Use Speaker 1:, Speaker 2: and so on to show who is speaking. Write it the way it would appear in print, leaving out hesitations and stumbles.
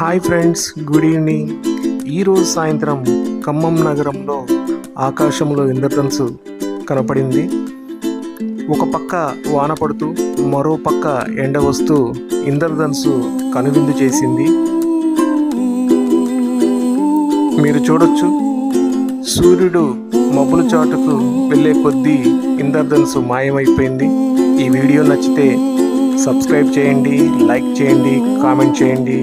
Speaker 1: Hi friends, good evening. ఈరోజు సాయంత్రం ఖమ్మం నగరంలో ఆకాశంలో ఇంద్రధనుస్సు కనపడింది. ఒక పక్క వాన పడుతూ మరో పక్క ఎండ వస్తూ ఇంద్రధనుస్సు కనువిందు చేసింది. మీరు చూడొచ్చు, సూర్యుడు మబ్బుల చాటుకు వెళ్ళే కొద్దీ ఇంద్రధనుస్సు మాయమైపోయింది. ఈ వీడియో నచ్చితే సబ్స్క్రైబ్ చేయండి, లైక్ చేయండి, కామెంట్ చేయండి.